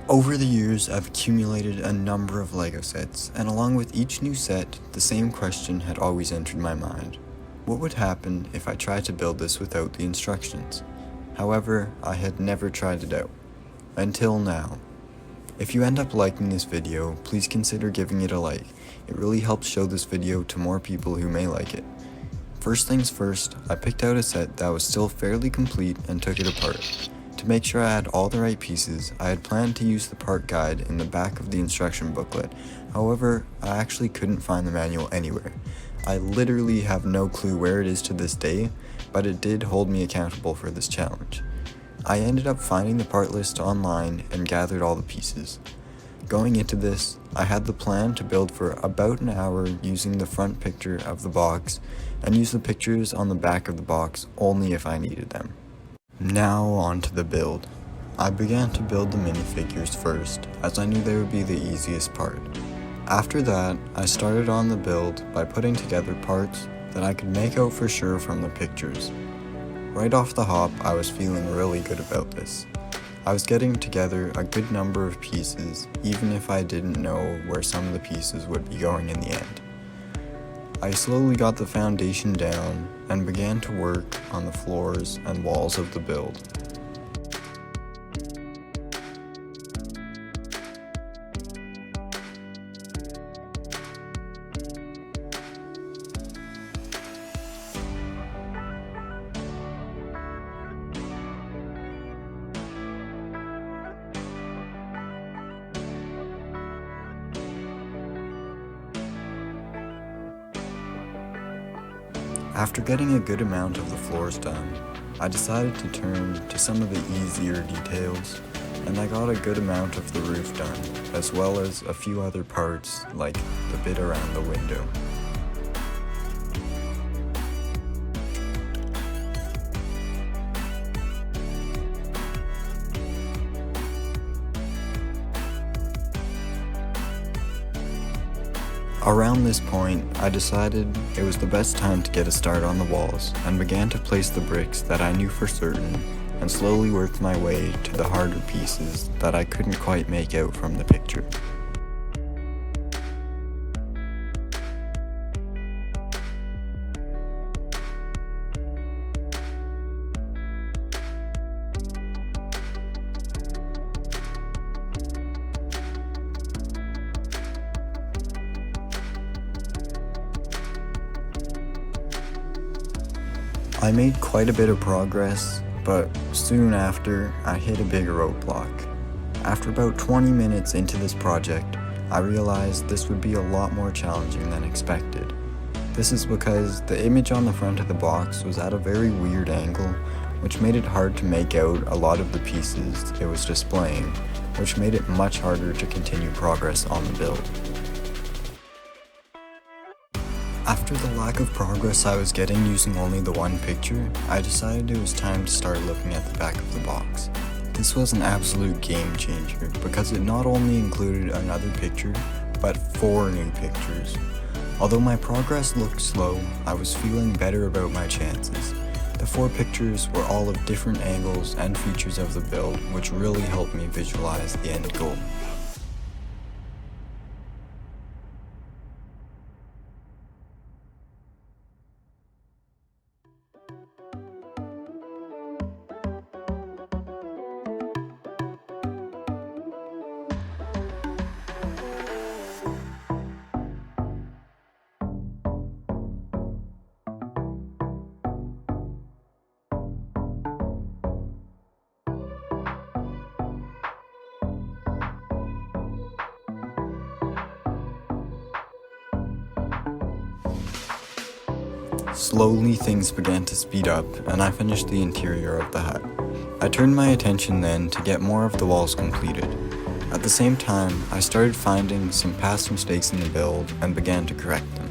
Over the years, I've accumulated a number of LEGO sets, and along with each new set, the same question had always entered my mind. What would happen if I tried to build this without the instructions? However, I had never tried it out. Until now. If you end up liking this video, please consider giving it a like. It really helps show this video to more people who may like it. First things first, I picked out a set that was still fairly complete and took it apart. To make sure I had all the right pieces, I had planned to use the part guide in the back of the instruction booklet. However, I actually couldn't find the manual anywhere. I literally have no clue where it is to this day, but it did hold me accountable for this challenge. I ended up finding the part list online and gathered all the pieces. Going into this, I had the plan to build for about an hour using the front picture of the box and use the pictures on the back of the box only if I needed them. Now on to the build. I began to build the minifigures first, as I knew they would be the easiest part. After that, I started on the build by putting together parts that I could make out for sure from the pictures. Right off the hop, I was feeling really good about this. I was getting together a good number of pieces, even if I didn't know where some of the pieces would be going in the end. I slowly got the foundation down and began to work on the floors and walls of the build. After getting a good amount of the floors done, I decided to turn to some of the easier details, and I got a good amount of the roof done, as well as a few other parts like the bit around the window. Around this point, I decided it was the best time to get a start on the walls and began to place the bricks that I knew for certain and slowly worked my way to the harder pieces that I couldn't quite make out from the picture. I made quite a bit of progress, but soon after, I hit a bigger roadblock. After about 20 minutes into this project, I realized this would be a lot more challenging than expected. This is because the image on the front of the box was at a very weird angle, which made it hard to make out a lot of the pieces it was displaying, which made it much harder to continue progress on the build. After the lack of progress I was getting using only the one picture, I decided it was time to start looking at the back of the box. This was an absolute game changer because it not only included another picture, but 4 new pictures. Although my progress looked slow, I was feeling better about my chances. The 4 pictures were all of different angles and features of the build, which really helped me visualize the end goal. Slowly things began to speed up and I finished the interior of the hut. I turned my attention then to get more of the walls completed. At the same time, I started finding some past mistakes in the build and began to correct them.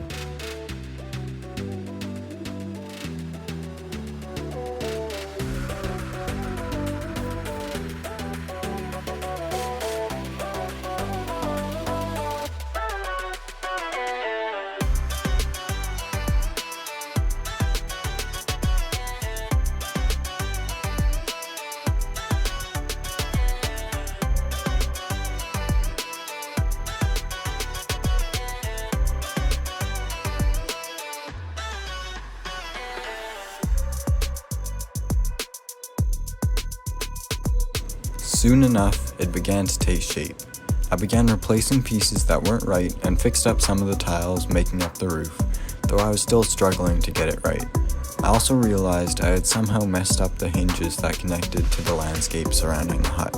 Soon enough, it began to take shape. I began replacing pieces that weren't right and fixed up some of the tiles making up the roof, though I was still struggling to get it right. I also realized I had somehow messed up the hinges that connected to the landscape surrounding the hut.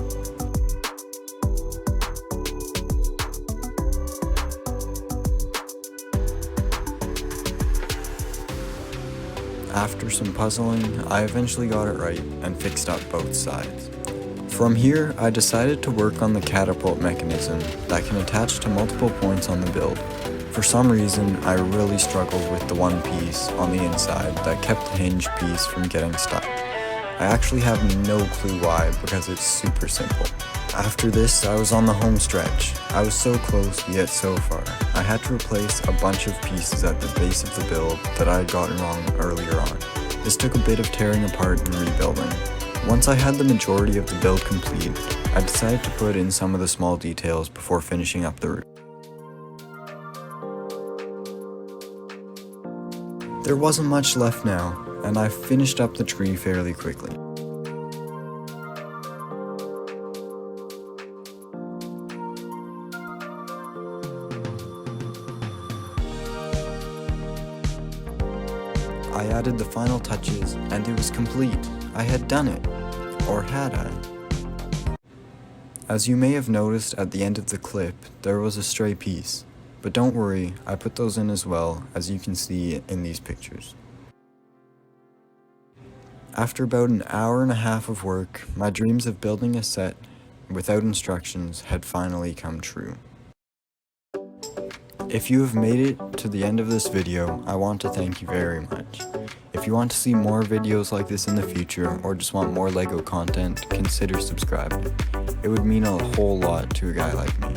After some puzzling, I eventually got it right and fixed up both sides. From here, I decided to work on the catapult mechanism that can attach to multiple points on the build. For some reason, I really struggled with the one piece on the inside that kept the hinge piece from getting stuck. I actually have no clue why, because it's super simple. After this, I was on the home stretch. I was so close, yet so far. I had to replace a bunch of pieces at the base of the build that I had gotten wrong earlier on. This took a bit of tearing apart and rebuilding. Once I had the majority of the build complete, I decided to put in some of the small details before finishing up the roof. There wasn't much left now, and I finished up the tree fairly quickly. I added the final touches, and it was complete. I had done it. Or had I? As you may have noticed at the end of the clip, there was a stray piece. But don't worry, I put those in as well, as you can see in these pictures. After about an hour and a half of work, my dreams of building a set without instructions had finally come true. If you have made it to the end of this video, I want to thank you very much. If you want to see more videos like this in the future, or just want more LEGO content, consider subscribing. It would mean a whole lot to a guy like me.